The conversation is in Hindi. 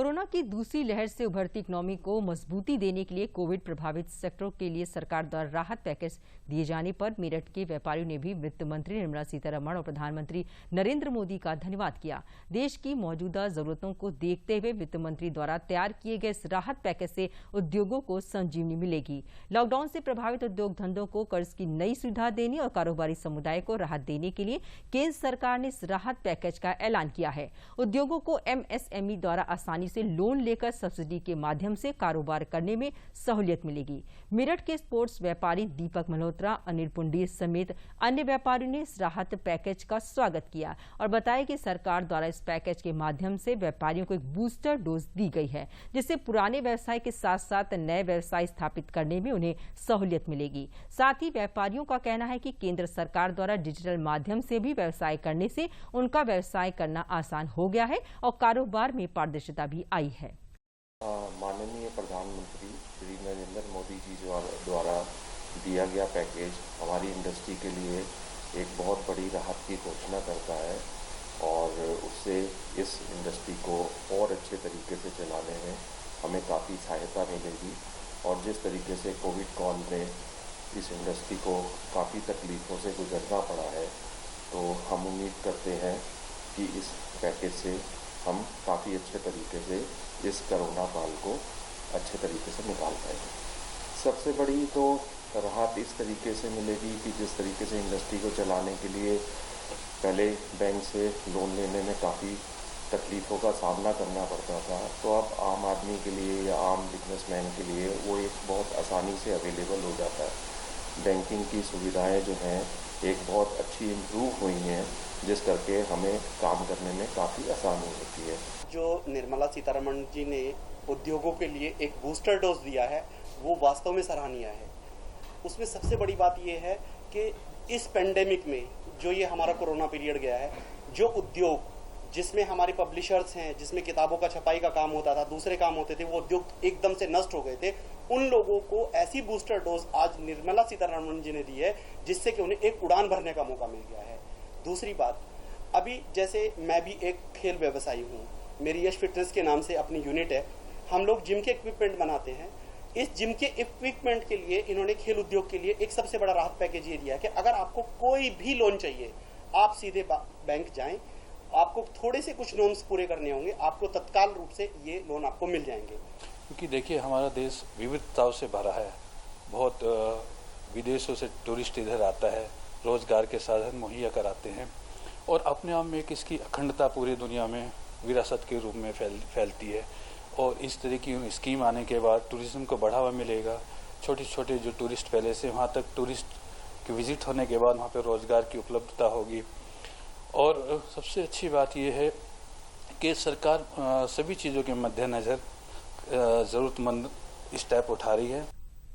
कोरोना की दूसरी लहर से उभरती इकोनॉमी को मजबूती देने के लिए कोविड प्रभावित सेक्टरों के लिए सरकार द्वारा राहत पैकेज दिए जाने पर मेरठ के व्यापारियों ने भी वित्त मंत्री निर्मला सीतारमण और प्रधानमंत्री नरेंद्र मोदी का धन्यवाद किया। देश की मौजूदा जरूरतों को देखते हुए वित्त मंत्री द्वारा तैयार किए गए इस राहत पैकेज से उद्योगों को संजीवनी मिलेगी। लॉकडाउन से प्रभावित उद्योग धंधों को कर्ज की नई सुविधा देने और कारोबारी समुदाय को राहत देने के लिए केंद्र सरकार ने इस राहत पैकेज का ऐलान किया है। उद्योगों को MSME द्वारा आसानी से लोन लेकर सब्सिडी के माध्यम से कारोबार करने में सहूलियत मिलेगी। मेरठ के स्पोर्ट्स व्यापारी दीपक मल्होत्रा, अनिल पुंडीर समेत अन्य व्यापारियों ने इस राहत पैकेज का स्वागत किया और बताया कि सरकार द्वारा इस पैकेज के माध्यम से व्यापारियों को एक बूस्टर डोज दी गई है, जिससे पुराने व्यवसाय के साथ साथ नए व्यवसाय स्थापित करने में उन्हें सहूलियत मिलेगी। साथ ही व्यापारियों का कहना है कि केंद्र सरकार द्वारा डिजिटल माध्यम से भी व्यवसाय करने से उनका व्यवसाय करना आसान हो गया है और कारोबार में पारदर्शिता भी आई है। माननीय प्रधानमंत्री श्री नरेंद्र मोदी जी द्वारा दिया गया पैकेज हमारी इंडस्ट्री के लिए एक बहुत बड़ी राहत की घोषणा करता है और उससे इस इंडस्ट्री को और अच्छे तरीके से चलाने में हमें काफ़ी सहायता मिलेगी। और जिस तरीके से कोविड काल में इस इंडस्ट्री को काफ़ी तकलीफ़ों से गुजरना पड़ा है, तो हम उम्मीद करते हैं कि इस पैकेज से हम काफ़ी अच्छे तरीके से इस कोरोना काल को अच्छे तरीके से निकाल पाएंगे। सबसे बड़ी तो राहत इस तरीके से मिलेगी कि जिस तरीके से इंडस्ट्री को चलाने के लिए पहले बैंक से लोन लेने में काफ़ी तकलीफ़ों का सामना करना पड़ता था, तो अब आम आदमी के लिए या आम बिजनेसमैन के लिए वो एक बहुत आसानी से अवेलेबल हो जाता है। बैंकिंग की सुविधाएं जो हैं एक बहुत अच्छी इम्प्रूव हुई हैं, जिस करके हमें काम करने में काफ़ी आसानी होती है। जो निर्मला सीतारमण जी ने उद्योगों के लिए एक बूस्टर डोज दिया है वो वास्तव में सराहनीय है। उसमें सबसे बड़ी बात ये है कि इस पेंडेमिक में जो ये हमारा कोरोना पीरियड गया है, जो उद्योग जिसमें हमारे पब्लिशर्स हैं, जिसमें किताबों का छपाई का काम होता था, दूसरे काम होते थे, वो उद्योग एकदम से नष्ट हो गए थे। उन लोगों को ऐसी बूस्टर डोज आज निर्मला सीतारमण जी ने दी है, जिससे कि उन्हें एक उड़ान भरने का मौका मिल गया है। दूसरी बात, अभी जैसे मैं भी एक खेल व्यवसायी हूँ, मेरी यश फिटनेस के नाम से अपनी यूनिट है। हम लोग जिम के इक्विपमेंट बनाते हैं। इस जिम के इक्विपमेंट के लिए इन्होंने खेल उद्योग के लिए एक सबसे बड़ा राहत पैकेज ये दिया है कि अगर आपको कोई भी लोन चाहिए, आप सीधे बैंक जाएं, आपको थोड़े से कुछ लोन्स पूरे करने होंगे, आपको तत्काल रूप से ये लोन आपको मिल जाएंगे। क्योंकि देखिए हमारा देश विविधताओं से भरा है, बहुत विदेशों से टूरिस्ट इधर आता है, रोजगार के साधन मुहैया कराते हैं और अपने आप में एक इसकी अखंडता पूरी दुनिया में विरासत के रूप में फैलती है। और इस तरह की स्कीम आने के बाद टूरिज्म को बढ़ावा मिलेगा। छोटे छोटे जो टूरिस्ट पहले से वहाँ तक टूरिस्ट की विजिट होने के बाद वहाँ पर रोजगार की उपलब्धता होगी। और सबसे अच्छी बात यह है कि सरकार सभी चीज़ों के मद्देनज़र ज़रूरतमंद स्टेप उठा रही है।